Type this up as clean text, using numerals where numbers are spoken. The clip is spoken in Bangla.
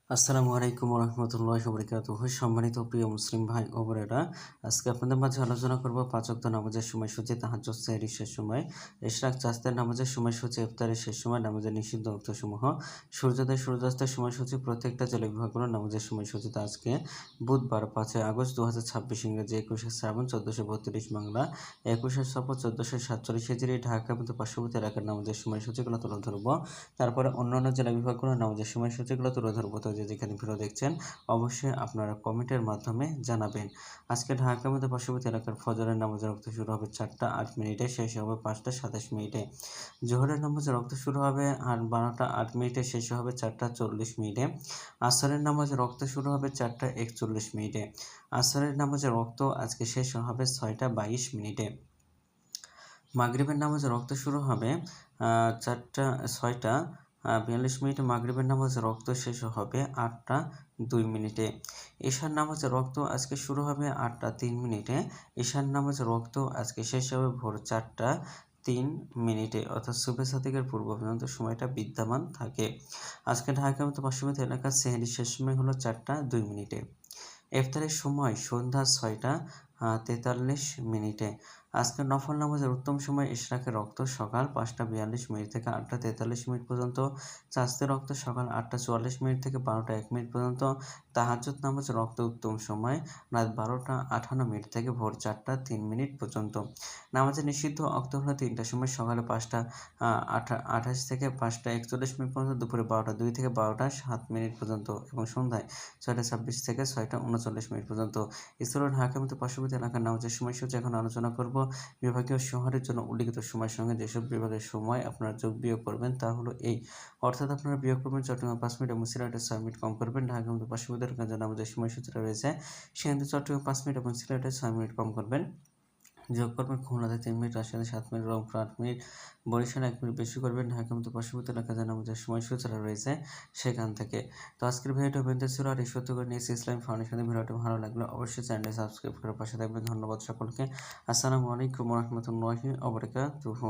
আসসালামু আলাইকুম রহমতুল্লাহি ওয়া সম্মানিত প্রিয় মুসলিম ভাই ও বোনেরা, আজকে আপনাদের মাঝে আলোচনা করব পাঁচ ওয়াক্ত নামাজের সময়সূচি, তাহাজ্জুদ, সেহরির শেষ সময়, ইশরাক, চাঁদের নামাজের সময়সূচি, ইফতারের শেষ সময়, নামাজের নিষিদ্ধ ওয়াক্তসমূহ, সূর্যোদয় সূর্যাস্তের সময়সূচি, প্রত্যেকটা জেলা বিভাগগুলোর নামাজের সময়সূচিতে আজকে বুধবার 5 আগস্ট 2026 ইংরেজি 21 শ্রাবণ 1432 বাংলা 21 সফর 1447 হিজরি ঢাকা এবং পার্শ্ববর্তী এলাকার নামাজের সময়সূচিগুলো তুলে ধরবো। তারপরে অন্যান্য জেলা বিভাগগুলোর নামাজের সময়সূচিগুলো তুলে ধরবো। তো যেখানে ভিডিও দেখছেন অবশ্যই আপনারা কমেন্টের মাধ্যমে জানাবেন। আজকে ঢাকার মধ্যে পার্শ্ববর্তী এলাকার ফজরের নামাজের রক্ত শুরু হবে 4টা 8 মিনিটে, শেষ হবে 5টা 27 মিনিটে। জোহরের নামাজের রক্ত শুরু হবে 12টা 8 মিনিটে, শেষ হবে 4টা 40 মিনিটে। আসরের নামাজের রক্ত শুরু হবে 4টা 41 মিনিটে। আসরের নামাজের রক্ত আজকে শেষ হবে 6টা 22 মিনিটে। মাগরিবের নামাজে রক্ত শুরু হবে 6টা 42 মিনিটে। মাগরিবের নামাজে রক্ত শেষ হবে 8টা 2 মিনিটে। ঈশার নামাজে রক্ত আজকে শুরু হবে 8টা 3 মিনিটে। ঈশার নামাজে রক্ত আজকে শেষ হবে ভোর 4টা 3 মিনিটে, অর্থাৎ সুবহে সাদিকের পূর্ব পর্যন্ত সময়টা বিদ্যমান থাকে। আজকে ঢাকার মতো পার্শ্ববর্তী এলাকার সেহরির শেষ সময় হলো 4টা 2 মিনিটে। ইফতারের সময় সন্ধ্যা 6টা 43 মিনিটে। আজকে নফল নামাজের উত্তম সময় ইশরাকের রক্ত সকাল 5টা 42 মিনিট থেকে 8টা 43 মিনিট পর্যন্ত, চাঁদের রক্ত সকাল 8টা 44 মিনিট থেকে 12টা 1 মিনিট পর্যন্ত, তাহাজ্জুদ নামাজের রক্ত উত্তম সময় রাত 12টা 58 মিনিট থেকে ভোর 4টা 3 মিনিট পর্যন্ত। নামাজের নিষিদ্ধ অক্ত হলো 3টার সময়, সকালে 5টা 28 থেকে 5টা 41 মিনিট পর্যন্ত, দুপুরে 12টা 2 থেকে 12টা 7 মিনিট পর্যন্ত এবং সন্ধ্যায় 6টা 26 থেকে 6টা 39 মিনিট পর্যন্ত। এছাড়াও ঢাকার মতো পার্শ্ববর্তী এলাকার নামাজের সময়সূচি এখন আলোচনা করব। বিভাগীয় শহরের জন্য উল্লিখিত সময়ের সঙ্গে যেসব বিভাগের সময় আপনারা যোগ বিয়োগ করবেন তা হলো এই, অর্থাৎ আপনারা বিয়োগ করবেন চট্টগ্রাম 5 মিনিট এবং সিলেটে 6 মিনিট কম করবেন। ঢাকার মতো পার্শ্ববর্তী এলাকার জন্য নামাজের সময়সূচিটা রয়েছে, সেখানে চট্টগ্রাম 5 মিনিট এবং সিলেটে 6 মিনিট কম করবেন। যোগ করবেন খুলনাতে 3 মিনিট, রাজশাহীতে 7 মিনিট, রংপুর 8 মিনিট, বরিশালে 1 মিনিট বেশি করবেন। ঢাকার মতো পার্শ্ববর্তী এলাকায় যে নামাজের সময়সূচিটা রয়েছে সেখান থেকে। তো আজকের ভিডিওটা বেঁধে ছিল, আর এই সত্য করে নিয়েছি ইসলাম ফাউন্ডেশনের। ভিডিওটি ভালো লাগলে অবশ্যই চ্যানেলটি সাবস্ক্রাইব করে পাশে থাকবেন। ধন্যবাদ সকলকে। আসসালামু আলাইকুম রহমতুল্লাহি ওয়া বারাকাতুহু।